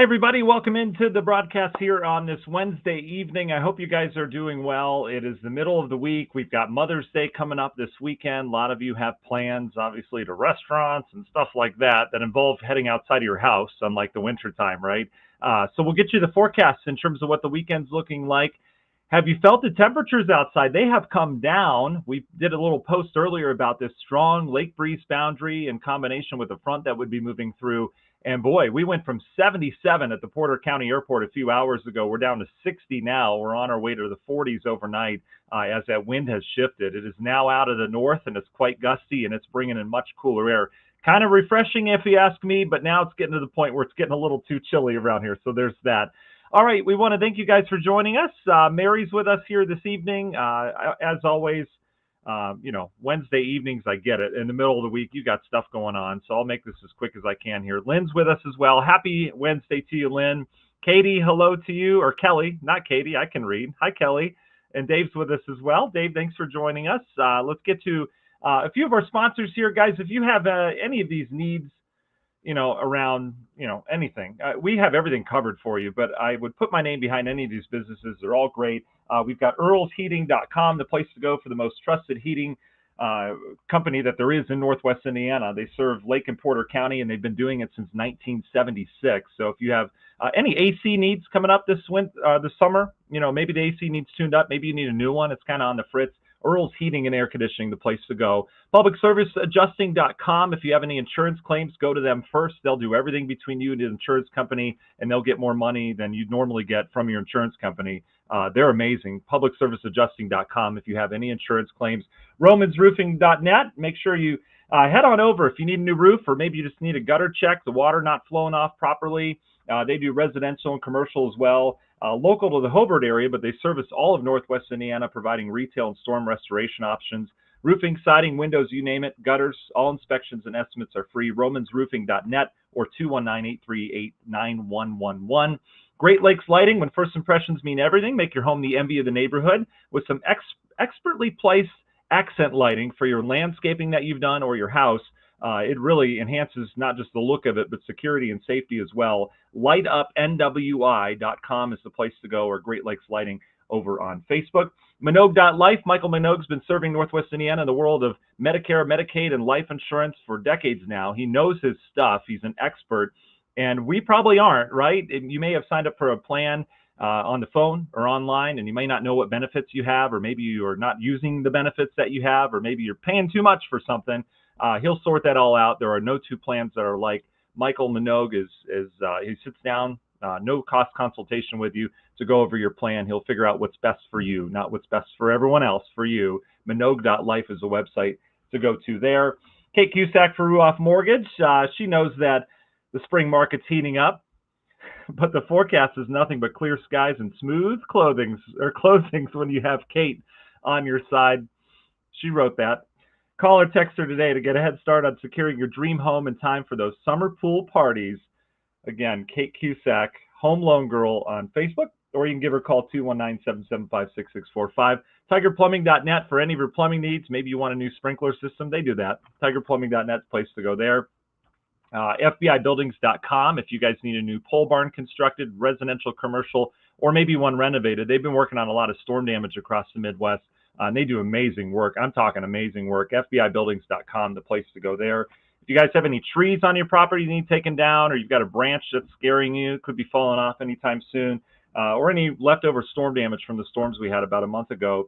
Hi, everybody. Welcome into the broadcast here on this Wednesday evening. I hope you guys are doing well. It is the middle of the week. We've got Mother's Day coming up this weekend. A lot of you have plans, obviously, to restaurants and stuff like that involve heading outside of your house, unlike the wintertime, right? So we'll get you the forecasts in terms of what the weekend's looking like. Have you felt the temperatures outside? They have come down. We did a little post earlier about this strong lake breeze boundary in combination with a front that would be moving through. And boy, we went from 77 at the Porter County Airport a few hours ago. We're down to 60 now. We're on our way to the 40s overnight as that wind has shifted. It is now out of the north and it's quite gusty and it's bringing in much cooler air. Kind of refreshing if you ask me, but now it's getting to the point where it's getting a little too chilly around here. So there's that. All right, we want to thank you guys for joining us. Mary's with us here this evening. As always, Wednesday evenings, I get it. In the middle of the week, you got stuff going on, so I'll make this as quick as I can here. Lynn's with us as well. Happy Wednesday to you, Lynn. Katie, hello to you, or Kelly, not Katie, I can read. Hi, Kelly. And Dave's with us as well. Dave, thanks for joining us. Let's get to a few of our sponsors here. Guys, if you have any of these needs, around, anything. We have everything covered for you, but I would put my name behind any of these businesses. They're all great. We've got earlsheating.com, the place to go for the most trusted heating company that there is in Northwest Indiana. They serve Lake and Porter County, and they've been doing it since 1976. So if you have any AC needs coming up this summer, maybe the AC needs tuned up, maybe you need a new one, it's kind of on the fritz. Earl's Heating and Air Conditioning, the place to go. Publicserviceadjusting.com. If you have any insurance claims, go to them first. They'll do everything between you and the insurance company, and they'll get more money than you'd normally get from your insurance company. They're amazing. Publicserviceadjusting.com if you have any insurance claims. Romansroofing.net. Make sure you head on over if you need a new roof, or maybe you just need a gutter check, the water not flowing off properly. They do residential and commercial as well. Local to the Hobart area, but they service all of Northwest Indiana, providing retail and storm restoration options. Roofing, siding, windows, you name it, gutters, all inspections and estimates are free. Romansroofing.net or 219-838-9111. Great Lakes Lighting, when first impressions mean everything. Make your home the envy of the neighborhood with some expertly placed accent lighting for your landscaping that you've done or your house. It really enhances not just the look of it, but security and safety as well. LightUpNWI.com is the place to go, or Great Lakes Lighting over on Facebook. Minogue.life. Michael Minogue's been serving Northwest Indiana in the world of Medicare, Medicaid, and life insurance for decades now. He knows his stuff. He's an expert, and we probably aren't, right? You may have signed up for a plan on the phone or online, and you may not know what benefits you have, or maybe you're not using the benefits that you have, or maybe you're paying too much for something. He'll sort that all out. There are no two plans that are like. Michael Minogue he sits down, no cost consultation with you to go over your plan. He'll figure out what's best for you, not what's best for everyone else, for you. Minogue.life is the website to go to there. Kate Cusack for Ruoff Mortgage. She knows that the spring market's heating up, but the forecast is nothing but clear skies and smooth closings when you have Kate on your side. She wrote that. Call or text her today to get a head start on securing your dream home in time for those summer pool parties. Again, Kate Cusack, Home Loan Girl on Facebook, or you can give her a call, 219-775-6645. TigerPlumbing.net for any of your plumbing needs. Maybe you want a new sprinkler system. They do that. TigerPlumbing.net's place to go there. FBIBuildings.com if you guys need a new pole barn constructed, residential, commercial, or maybe one renovated. They've been working on a lot of storm damage across the Midwest. And they do amazing work. I'm talking amazing work. FBIBuildings.com, the place to go there. If you guys have any trees on your property you need taken down, or you've got a branch that's scaring you, could be falling off anytime soon, or any leftover storm damage from the storms we had about a month ago,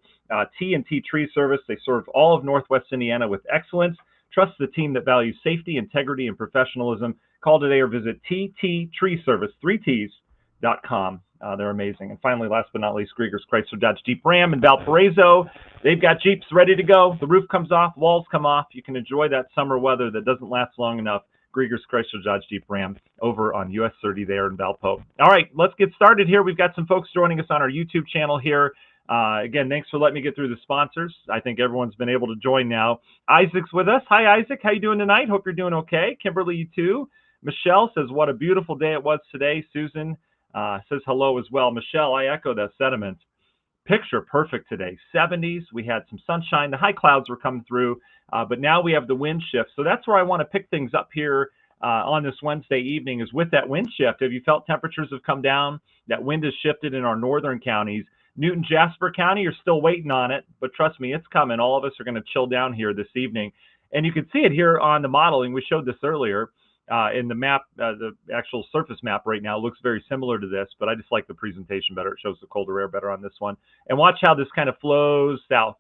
T&T Tree Service, they serve all of Northwest Indiana with excellence. Trust the team that values safety, integrity, and professionalism. Call today or visit TT Tree Service, 3Ts.com. They're amazing. And finally, last but not least, Grieger's Chrysler Dodge Jeep Ram in Valparaiso. They've got Jeeps ready to go. The roof comes off, walls come off. You can enjoy that summer weather that doesn't last long enough. Grieger's Chrysler Dodge Jeep Ram over on US 30 there in Valpo. All right, let's get started here. We've got some folks joining us on our YouTube channel here. Again, thanks for letting me get through the sponsors. I think everyone's been able to join now. Isaac's with us. Hi, Isaac. How you doing tonight? Hope you're doing okay. Kimberly, you too. Michelle says, what a beautiful day it was today. Susan says hello as well. Michelle, I echo that sentiment. Picture perfect today. 70s. We had some sunshine. The high clouds were coming through, but now we have the wind shift. So that's where I want to pick things up here on this Wednesday evening is with that wind shift. Have you felt temperatures have come down? That wind has shifted in our northern counties. Newton, Jasper County, you're still waiting on it, but trust me, it's coming. All of us are going to chill down here this evening. And you can see it here on the modeling. We showed this earlier in the map. The actual surface map right now looks very similar to this, but I just like the presentation better. It shows the colder air better on this one. And watch how this kind of flows south.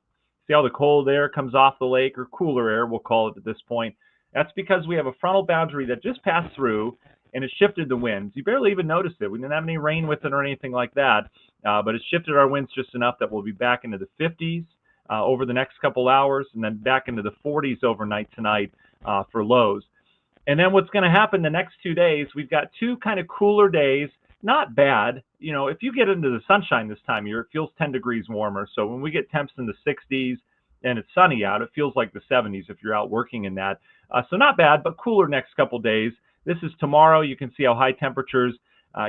See how the cold air comes off the lake, or cooler air, we'll call it at this point. That's because we have a frontal boundary that just passed through, and it shifted the winds. You barely even noticed it. We didn't have any rain with it or anything like that, but it shifted our winds just enough that we'll be back into the 50s over the next couple hours, and then back into the 40s overnight tonight for lows. And then what's going to happen the next 2 days, we've got two kind of cooler days. Not bad. You know, if you get into the sunshine this time of year, it feels 10 degrees warmer. So when we get temps in the 60s and it's sunny out, it feels like the 70s if you're out working in that. So not bad, but cooler next couple days. This is tomorrow. You can see how high temperatures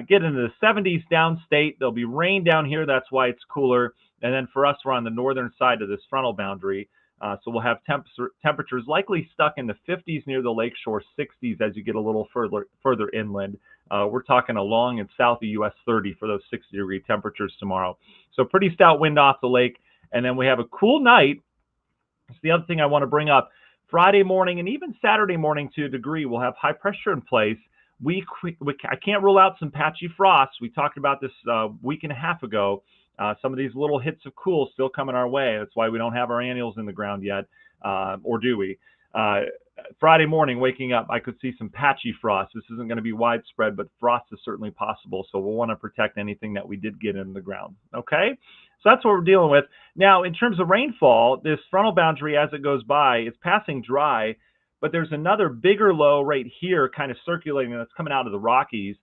get into the 70s downstate. There'll be rain down here. That's why it's cooler. And then for us, we're on the northern side of this frontal boundary. So we'll have temperatures likely stuck in the 50s near the lakeshore, 60s as you get a little further inland. We're talking along and south of US 30 for those 60-degree temperatures tomorrow. So pretty stout wind off the lake. And then we have a cool night. It's the other thing I want to bring up. Friday morning and even Saturday morning to a degree, we'll have high pressure in place. I can't rule out some patchy frosts. We talked about this a week and a half ago. Some of these little hits of cool still coming our way. That's why we don't have our annuals in the ground yet, or do we? Friday morning, waking up, I could see some patchy frost. This isn't going to be widespread, but frost is certainly possible. So we'll want to protect anything that we did get in the ground. Okay? So that's what we're dealing with. Now, in terms of rainfall, this frontal boundary, as it goes by, is passing dry, but there's another bigger low right here kind of circulating that's coming out of the Rockies.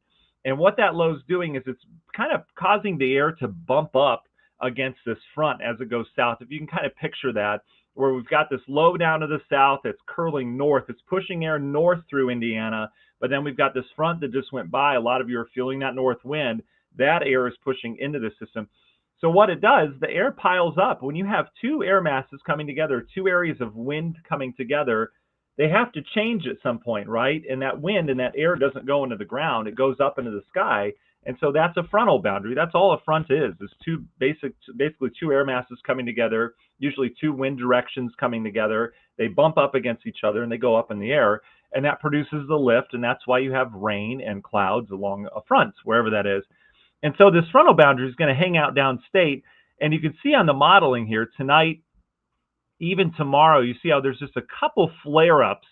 And what that low is doing is it's kind of causing the air to bump up against this front as it goes south. If you can kind of picture that, where we've got this low down to the south that's curling north. It's pushing air north through Indiana, but then we've got this front that just went by. A lot of you are feeling that north wind. That air is pushing into the system. So what it does, the air piles up. When you have two air masses coming together, two areas of wind coming together, they have to change at some point, right? And that wind and that air doesn't go into the ground. It goes up into the sky. And so that's a frontal boundary. That's all a front is basically two air masses coming together, usually two wind directions coming together. They bump up against each other and they go up in the air. And that produces the lift. And that's why you have rain and clouds along a front, wherever that is. And so this frontal boundary is going to hang out downstate. And you can see on the modeling here tonight, even tomorrow, you see how there's just a couple flare-ups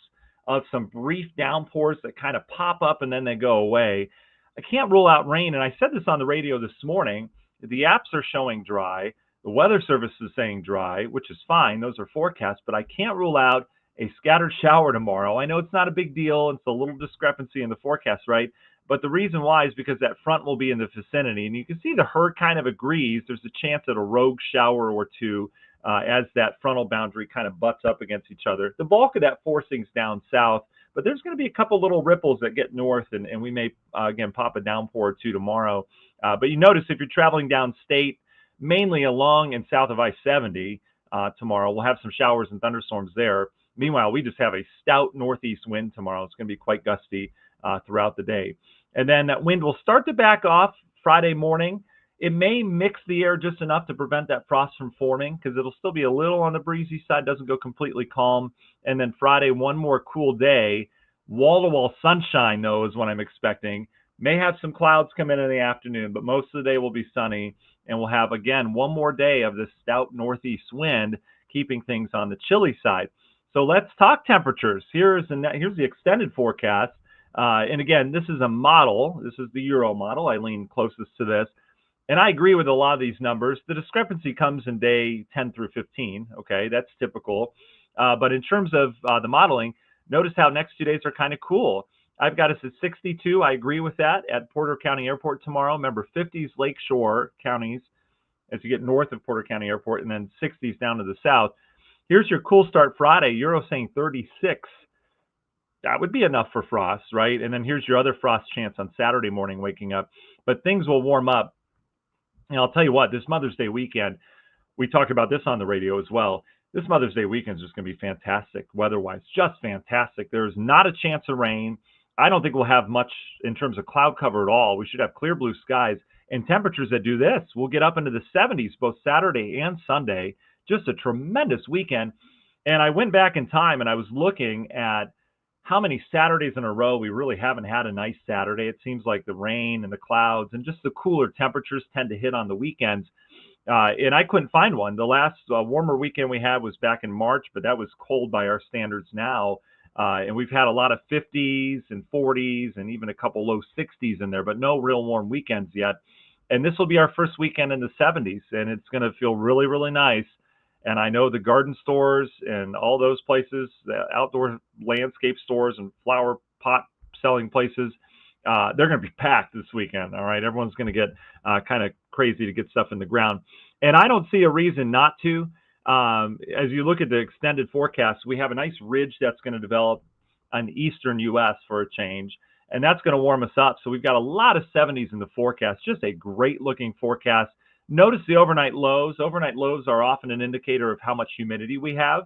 of some brief downpours that kind of pop up and then they go away. I can't rule out rain, and I said this on the radio this morning. The apps are showing dry. The Weather Service is saying dry, which is fine. Those are forecasts, but I can't rule out a scattered shower tomorrow. I know it's not a big deal. It's a little discrepancy in the forecast, right? But the reason why is because that front will be in the vicinity, and you can see the herd kind of agrees. There's a chance at a rogue shower or two as that frontal boundary kind of butts up against each other. The bulk of that forcing's down south, but there's going to be a couple little ripples that get north, and we may, again, pop a downpour or two tomorrow. But you notice if you're traveling downstate, mainly along and south of I-70 tomorrow, we'll have some showers and thunderstorms there. Meanwhile, we just have a stout northeast wind tomorrow. It's going to be quite gusty throughout the day. And then that wind will start to back off Friday morning. It may mix the air just enough to prevent that frost from forming because it'll still be a little on the breezy side, doesn't go completely calm. And then Friday, one more cool day. Wall-to-wall sunshine, though, is what I'm expecting. May have some clouds come in the afternoon, but most of the day will be sunny. And we'll have, again, one more day of this stout northeast wind, keeping things on the chilly side. So let's talk temperatures. Here's the extended forecast. And again, this is a model. This is the Euro model. I lean closest to this. And I agree with a lot of these numbers. The discrepancy comes in day 10 through 15. Okay, that's typical. But in terms of the modeling, notice how next 2 days are kind of cool. I've got us at 62. I agree with that at Porter County Airport tomorrow. Remember, 50s lakeshore counties as you get north of Porter County Airport, and then 60s down to the south. Here's your cool start Friday. Euro saying 36. That would be enough for frost, right? And then here's your other frost chance on Saturday morning waking up. But things will warm up. And I'll tell you what, this Mother's Day weekend, we talked about this on the radio as well. This Mother's Day weekend is just going to be fantastic weather-wise, just fantastic. There's not a chance of rain. I don't think we'll have much in terms of cloud cover at all. We should have clear blue skies and temperatures that do this. We'll get up into the 70s both Saturday and Sunday. Just a tremendous weekend. And I went back in time and I was looking at how many Saturdays in a row we really haven't had a nice Saturday. It seems like the rain and the clouds and just the cooler temperatures tend to hit on the weekends. And I couldn't find one. The last warmer weekend we had was back in March, but that was cold by our standards now. And we've had a lot of 50s and 40s and even a couple low 60s in there, but no real warm weekends yet. And this will be our first weekend in the 70s, and it's going to feel really, really nice. And I know the garden stores and all those places, the outdoor landscape stores and flower pot selling places, they're going to be packed this weekend. All right. Everyone's going to get kind of crazy to get stuff in the ground. And I don't see a reason not to. As you look at the extended forecast, we have a nice ridge that's going to develop on the eastern U.S. for a change, and that's going to warm us up. So we've got a lot of 70s in the forecast, just a great looking forecast. Notice the overnight lows. Overnight lows are often an indicator of how much humidity we have.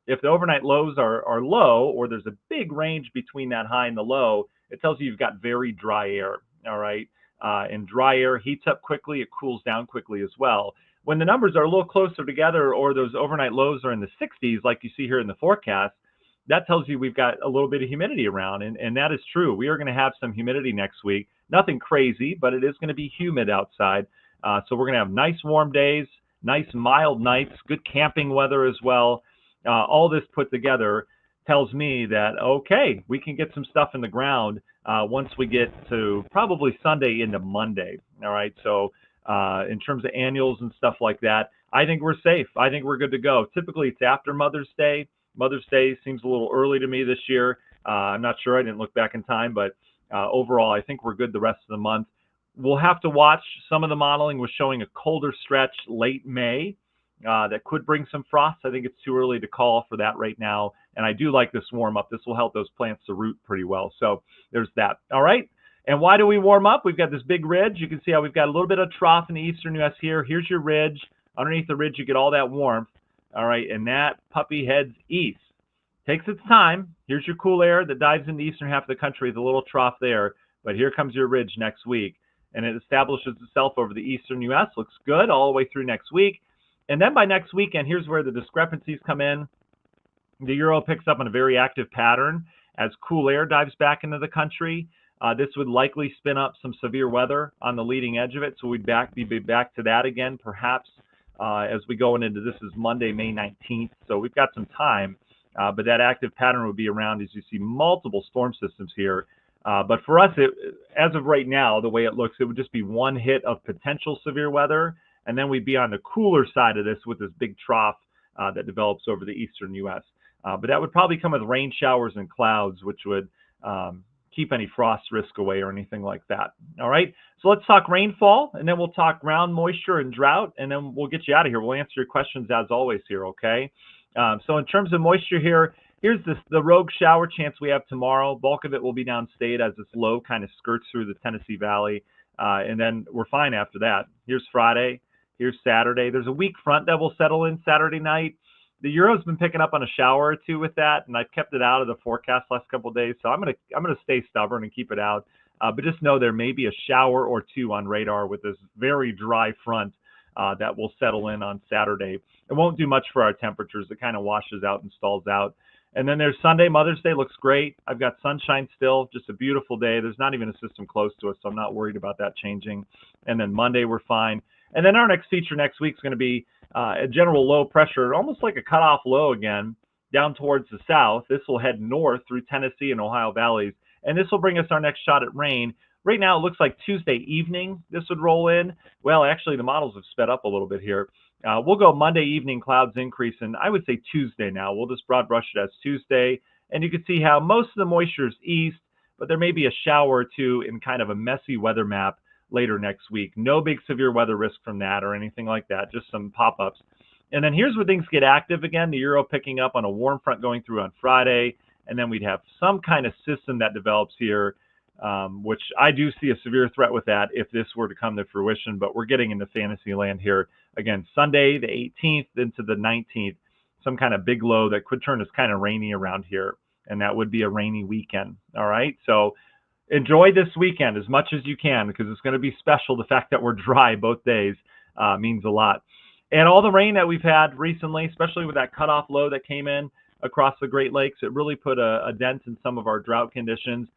If the overnight lows are low, or there's a big range between that high and the low, it tells you you've got very dry air, all right? And dry air heats up quickly, it cools down quickly as well. When the numbers are a little closer together or those overnight lows are in the 60s, like you see here in the forecast, that tells you we've got a little bit of humidity around, and that is true. We are going to have some humidity next week. Nothing crazy, but it is going to be humid outside. So we're going to have nice warm days, nice mild nights, good camping weather as well. All this put together tells me that, okay, we can get some stuff in the ground once we get to probably Sunday into Monday. All right, so in terms of annuals and stuff like that, I think we're safe. I think we're good to go. Typically, it's after Mother's Day. Mother's Day seems a little early to me this year. I'm not sure. I didn't look back in time, but overall, I think we're good the rest of the month. We'll have to watch. Some of the modeling was showing a colder stretch late May that could bring some frost. I think it's too early to call for that right now. And I do like this warm up. This will help those plants to root pretty well. So there's that. All right. And why do we warm up? We've got this big ridge. You can see how we've got a little bit of trough in the eastern U.S. here. Here's your ridge. Underneath the ridge, you get all that warmth. All right. And that puppy heads east. Takes its time. Here's your cool air that dives in the eastern half of the country, the little trough there. But here comes your ridge next week. And it establishes itself over the eastern U.S. Looks good all the way through next week. And then by next weekend, here's where the discrepancies come in. The Euro picks up on a very active pattern as cool air dives back into the country. This would likely spin up some severe weather on the leading edge of it. So we'd be back to that again, perhaps, as we go into this is Monday, May 19th. So we've got some time. But that active pattern would be around as you see multiple storm systems here. But for us, as of right now, the way it looks, it would just be one hit of potential severe weather, and then we'd be on the cooler side of this with this big trough that develops over the eastern U.S. But that would probably come with rain showers and clouds, which would keep any frost risk away or anything like that. All right, so let's talk rainfall, and then we'll talk ground moisture and drought, and then we'll get you out of here. We'll answer your questions as always here, okay? So in terms of moisture here, here's the rogue shower chance we have tomorrow. Bulk of it will be downstate as this low kind of skirts through the Tennessee Valley. And then we're fine after that. Here's Friday. Here's Saturday. There's a weak front that will settle in Saturday night. The Euro's been picking up on a shower or two with that, and I've kept it out of the forecast last couple of days. So I'm gonna stay stubborn and keep it out. But just know there may be a shower or two on radar with this very dry front that will settle in on Saturday. It won't do much for our temperatures. It kind of washes out and stalls out. And then there's Sunday. Mother's Day looks great. I've got sunshine still, just a beautiful day. There's not even a system close to us, so I'm not worried about that changing. And then Monday, we're fine. And then our next feature next week is going to be a general low pressure, almost like a cutoff low again, down towards the south. This will head north through Tennessee and Ohio valleys, and this will bring us our next shot at rain. Right now, it looks like Tuesday evening this would roll in. Well, actually, the models have sped up a little bit here. We'll go Monday evening, clouds increase, and I would say Tuesday now. We'll just broad brush it as Tuesday. And you can see how most of the moisture is east, but there may be a shower or two in kind of a messy weather map later next week. No big severe weather risk from that or anything like that, just some pop-ups. And then here's where things get active again. The Euro picking up on a warm front going through on Friday, and then we'd have some kind of system that develops here, which I do see a severe threat with that if this were to come to fruition, but we're getting into fantasy land here. Again, Sunday, the 18th into the 19th, some kind of big low that could turn us kind of rainy around here. and that would be a rainy weekend. All right, so enjoy this weekend as much as you can because it's going to be special. The fact that we're dry both days means a lot. And all the rain that we've had recently, especially with that cutoff low that came in across the Great Lakes, it really put a dent in some of our drought conditions.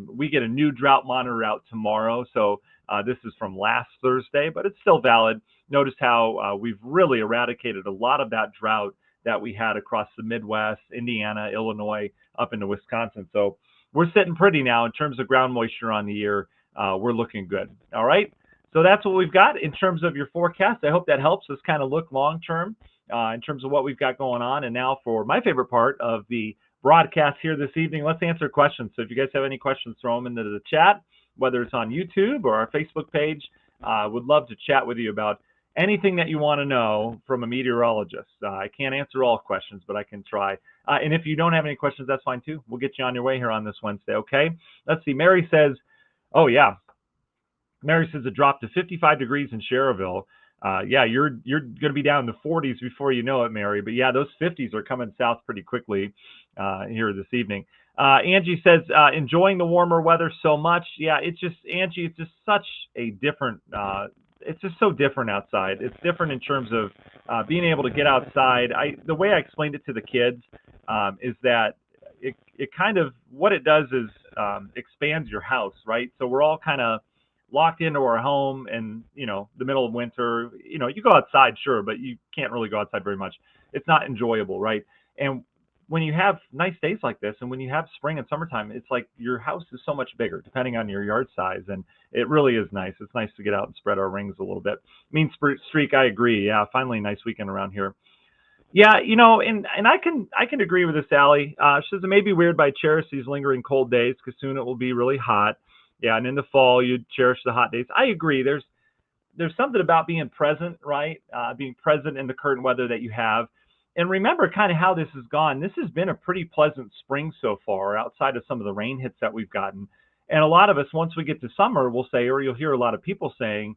We get a new drought monitor out tomorrow, so this is from last Thursday, but it's still valid. Notice how we've really eradicated a lot of that drought that we had across the Midwest, Indiana, Illinois, up into Wisconsin. So we're sitting pretty now in terms of ground moisture on the year. We're looking good. All right. So that's what we've got in terms of your forecast. I hope that helps us kind of look long term in terms of what we've got going on. And now for my favorite part of the broadcast here this evening, let's answer questions. So if you guys have any questions, throw them into the chat, whether it's on YouTube or our Facebook page. Would love to chat with you about anything that you want to know from a meteorologist. I can't answer all questions, but I can try. And if you don't have any questions, that's fine too. We'll get you on your way here on this Wednesday, okay? Let's see. Mary says, oh, yeah. Mary says it dropped to 55 degrees in Cherville. Yeah, you're going to be down in the 40s before you know it, Mary. But yeah, those 50s are coming south pretty quickly here this evening. Angie says, enjoying the warmer weather so much. Yeah, Angie, it's just such a different, it's just so different outside. It's different in terms of being able to get outside. The way I explained it to the kids is that it kind of, what it does is expands your house, right? So we're all kind of locked into our home and, the middle of winter, you go outside, sure, but you can't really go outside very much. It's not enjoyable, right? And when you have nice days like this and when you have spring and summertime, it's like your house is so much bigger depending on your yard size. And it really is nice. It's nice to get out and spread our wings a little bit. Mean Streak, I agree. Yeah, finally a nice weekend around here. Yeah, and I can agree with this, Allie. She says it may be weird, but I cherish these lingering cold days because soon it will be really hot. Yeah, and in the fall you cherish the hot days. I agree. There's something about being present, right? Being present in the current weather that you have. And remember kind of how this has gone. This has been a pretty pleasant spring so far, outside of some of the rain hits that we've gotten. And a lot of us, once we get to summer, will say, or you'll hear a lot of people saying,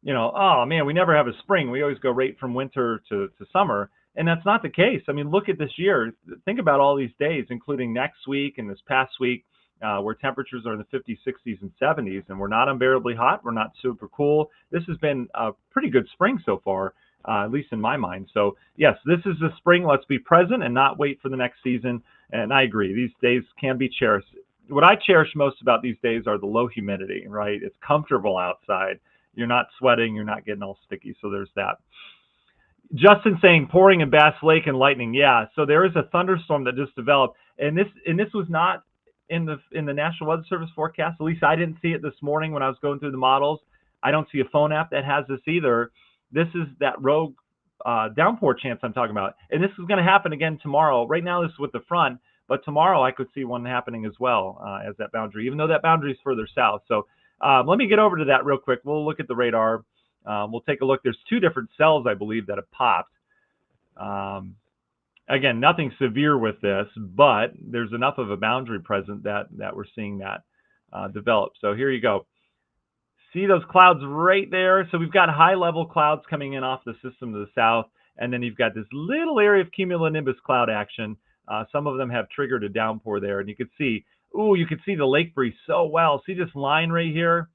oh man, we never have a spring. We always go right from winter to summer. And that's not the case. I mean, look at this year. Think about all these days, including next week and this past week, where temperatures are in the 50s, 60s, and 70s, and we're not unbearably hot. We're not super cool. This has been a pretty good spring so far, at least in my mind. So, yes, this is the spring. Let's be present and not wait for the next season. And I agree. These days can be cherished. What I cherish most about these days are the low humidity, right? It's comfortable outside. You're not sweating. You're not getting all sticky. So there's that. Justin saying pouring in Bass Lake and lightning. Yeah, so there is a thunderstorm that just developed, and this was not in the National Weather Service forecast. At least I didn't see it this morning when I was going through the models. I don't see a phone app that has this either. This is that rogue downpour chance I'm talking about, and this is going to happen again tomorrow. Right now this is with the front, but tomorrow I could see one happening as well as that boundary, even though that boundary is further south. So let me get over to that real quick. We'll look at the radar. We'll take a look. There's two different cells, I believe, that have popped. Again, nothing severe with this, but there's enough of a boundary present that we're seeing that develop. So here you go. See those clouds right there? So we've got high-level clouds coming in off the system to the south, and then you've got this little area of cumulonimbus cloud action. Some of them have triggered a downpour there, and you can see, you can see the lake breeze so well. See this line right here?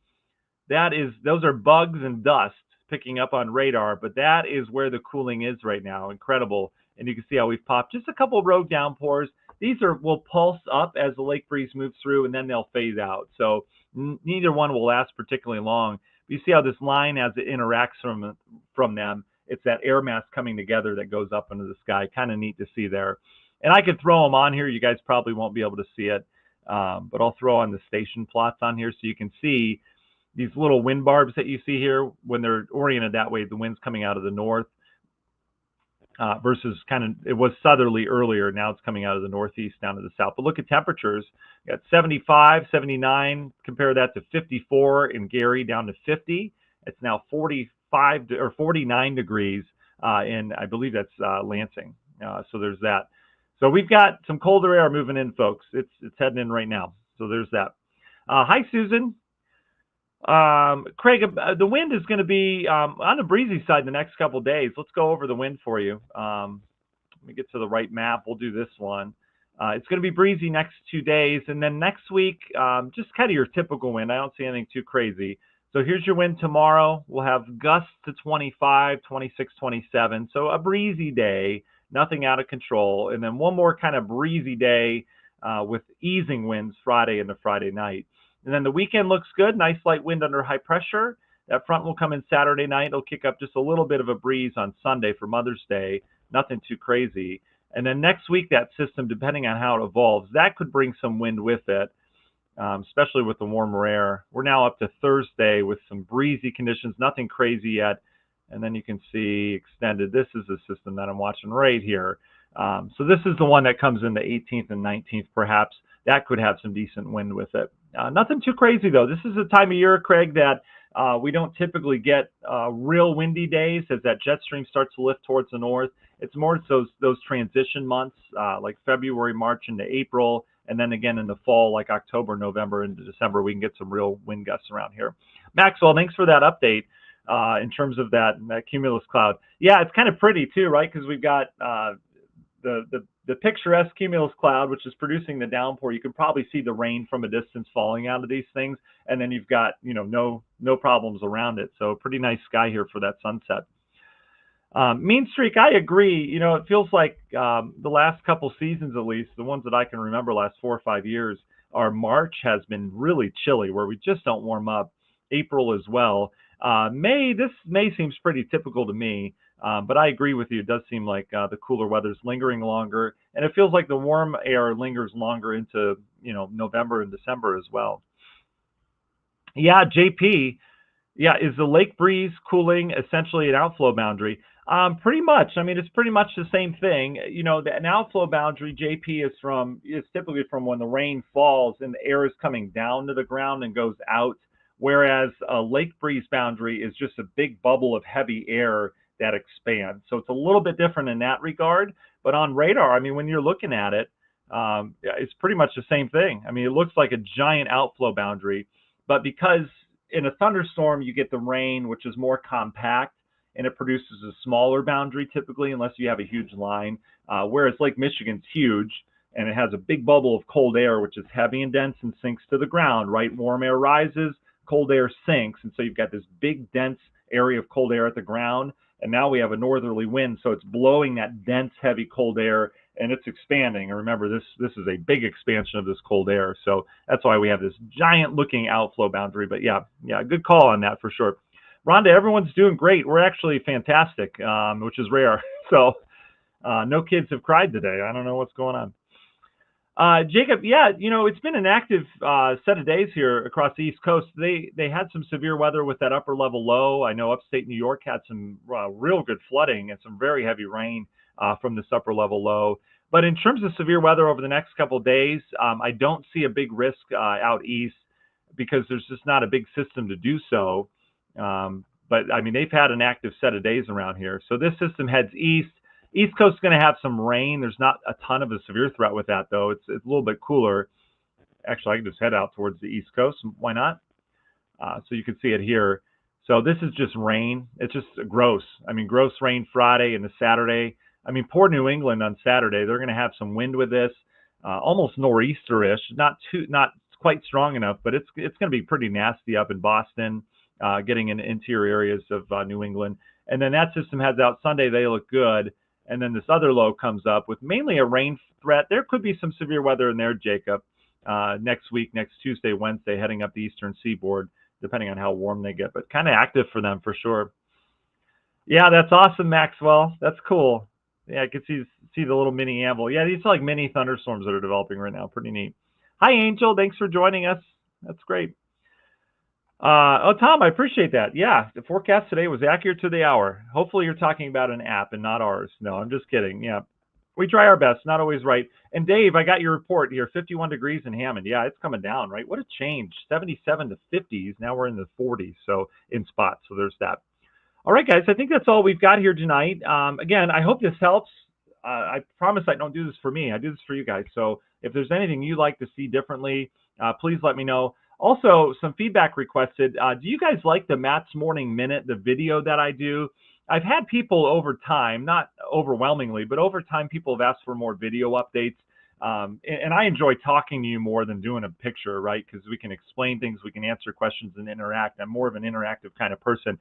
Those are bugs and dust picking up on radar, but that is where the cooling is right now. Incredible. And you can see how we've popped just a couple of rogue downpours. These will pulse up as the lake breeze moves through, and then they'll phase out. So neither one will last particularly long. You see how this line, as it interacts from them, it's that air mass coming together that goes up into the sky. Kind of neat to see there. And I could throw them on here. You guys probably won't be able to see it, but I'll throw on the station plots on here so you can see these little wind barbs that you see here. When they're oriented that way, the wind's coming out of the north versus it was southerly earlier. Now it's coming out of the northeast down to the south. But look at temperatures. You got 75, 79. Compare that to 54 in Gary, down to 50. It's now 45 or 49 degrees in, I believe that's Lansing. So there's that. So we've got some colder air moving in, folks. It's heading in right now. So there's that. Hi, Susan. Craig, the wind is going to be on the breezy side the next couple of days. Let's go over the wind for you. Let me get to the right map. We'll do this one. It's going to be breezy next 2 days. And then next week, just kind of your typical wind. I don't see anything too crazy. So here's your wind tomorrow. We'll have gusts to 25, 26, 27. So a breezy day, nothing out of control. And then one more kind of breezy day with easing winds Friday into Friday night. And then the weekend looks good. Nice light wind under high pressure. That front will come in Saturday night. It'll kick up just a little bit of a breeze on Sunday for Mother's Day. Nothing too crazy. And then next week, that system, depending on how it evolves, that could bring some wind with it, especially with the warmer air. We're now up to Thursday with some breezy conditions, nothing crazy yet. And then you can see extended. This is the system that I'm watching right here. So this is the one that comes in the 18th and 19th, perhaps. That could have some decent wind with it. Nothing too crazy, though. This is a time of year, Craig, that we don't typically get real windy days as that jet stream starts to lift towards the north. It's more those transition months like February, March into April, and then again in the fall like October, November into December, we can get some real wind gusts around here. Maxwell, thanks for that update in terms of that cumulus cloud. Yeah, it's kind of pretty too, right? Because we've got the picturesque cumulus cloud, which is producing the downpour. You can probably see the rain from a distance falling out of these things, and then you've got no problems around it. So pretty nice sky here for that sunset. Mean streak, I agree. It feels like the last couple seasons, at least the ones that I can remember, last 4 or 5 years, our March has been really chilly, where we just don't warm up. April as well. This May seems pretty typical to me. But I agree with you. It does seem like the cooler weather's lingering longer, and it feels like the warm air lingers longer into November and December as well. Yeah, JP. Yeah, is the lake breeze cooling essentially an outflow boundary? Pretty much. I mean, it's pretty much the same thing. An outflow boundary, JP, is typically from when the rain falls and the air is coming down to the ground and goes out, whereas a lake breeze boundary is just a big bubble of heavy air that expands. So it's a little bit different in that regard. But on radar, I mean, when you're looking at it, it's pretty much the same thing. I mean, it looks like a giant outflow boundary, but because in a thunderstorm, you get the rain, which is more compact, and it produces a smaller boundary typically, unless you have a huge line. Whereas Lake Michigan's huge, and it has a big bubble of cold air, which is heavy and dense and sinks to the ground, right? Warm air rises, cold air sinks, and so you've got this big, dense area of cold air at the ground, and now we have a northerly wind, so it's blowing that dense, heavy cold air, and it's expanding. And remember, this is a big expansion of this cold air, so that's why we have this giant-looking outflow boundary. But yeah, good call on that for sure. Rhonda, everyone's doing great. We're actually fantastic, which is rare. So no kids have cried today. I don't know what's going on. Jacob, yeah, it's been an active set of days here across the East Coast. They had some severe weather with that upper level low. I know upstate New York had some real good flooding and some very heavy rain from this upper level low. But in terms of severe weather over the next couple of days, I don't see a big risk out east because there's just not a big system to do so. But I mean, they've had an active set of days around here. So this system heads east. East Coast is going to have some rain. There's not a ton of a severe threat with that, though. It's a little bit cooler. Actually, I can just head out towards the East Coast. Why not? So you can see it here. So this is just rain. It's just gross. I mean, gross rain Friday and the Saturday. I mean, poor New England on Saturday. They're going to have some wind with this, almost nor'easterish. Not quite strong enough, but it's going to be pretty nasty up in Boston, getting in interior areas of New England. And then that system heads out Sunday. They look good. And then this other low comes up with mainly a rain threat. There could be some severe weather in there, Jacob, next week, next Tuesday, Wednesday, heading up the eastern seaboard, depending on how warm they get. But kind of active for them for sure. Yeah, that's awesome, Maxwell. That's cool. Yeah, I can see the little mini amble. Yeah, these are like mini thunderstorms that are developing right now. Pretty neat. Hi, Angel. Thanks for joining us. That's great. Tom, I appreciate that. Yeah, the forecast today was accurate to the hour. Hopefully you're talking about an app and not ours. No, I'm just kidding. Yeah, we try our best, not always right. And Dave, I got your report here, 51 degrees in Hammond. Yeah, it's coming down, right? What a change, 77 to 50s. Now we're in the 40s, so in spots. So there's that. All right, guys, I think that's all we've got here tonight. Again, I hope this helps. I promise I don't do this for me. I do this for you guys. So if there's anything you'd like to see differently, please let me know. Also, some feedback requested. Do you guys like the Matt's Morning Minute, the video that I do? I've had people over time, not overwhelmingly, but over time, people have asked for more video updates. And I enjoy talking to you more than doing a picture, right? Because we can explain things, we can answer questions and interact. I'm more of an interactive kind of person.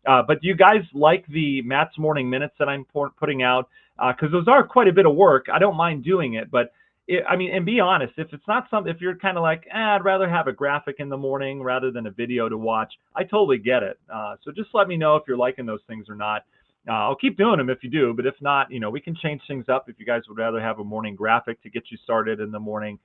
But do you guys like the Matt's Morning Minutes that I'm putting out? Because those are quite a bit of work. I don't mind doing it, but I mean, and be honest, if it's not something, if you're kind of like, I'd rather have a graphic in the morning rather than a video to watch, I totally get it. So just let me know if you're liking those things or not. I'll keep doing them if you do, but if not, we can change things up. If you guys would rather have a morning graphic to get you started in the morning,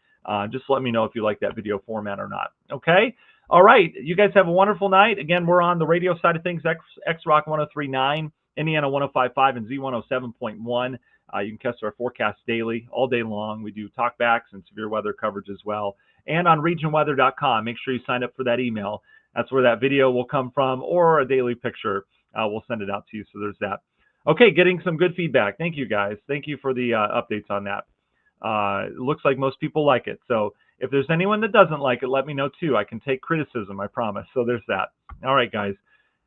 just let me know if you like that video format or not. Okay. All right. You guys have a wonderful night. Again, we're on the radio side of things, X-Rock 103.9, Indiana 105.5, and Z107.1. You can catch our forecast daily, all day long. We do talkbacks and severe weather coverage as well. And on regionweather.com, make sure you sign up for that email. That's where that video will come from, or a daily picture. We'll send it out to you. So there's that. Okay, getting some good feedback. Thank you, guys. Thank you for the updates on that. It looks like most people like it. So if there's anyone that doesn't like it, let me know too. I can take criticism, I promise. So there's that. All right, guys.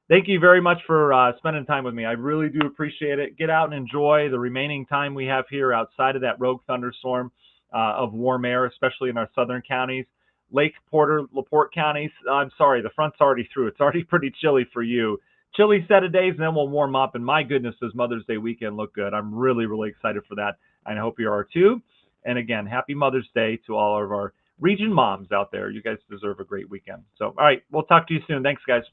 Thank you very much for spending time with me. I really do appreciate it. Get out and enjoy the remaining time we have here outside of that rogue thunderstorm of warm air, especially in our southern counties. Lake Porter, LaPorte counties, I'm sorry, the front's already through. It's already pretty chilly for you. Chilly set of days, and then we'll warm up. And my goodness, does Mother's Day weekend look good. I'm really, really excited for that. And I hope you are too. And again, happy Mother's Day to all of our region moms out there. You guys deserve a great weekend. So, all right, we'll talk to you soon. Thanks, guys.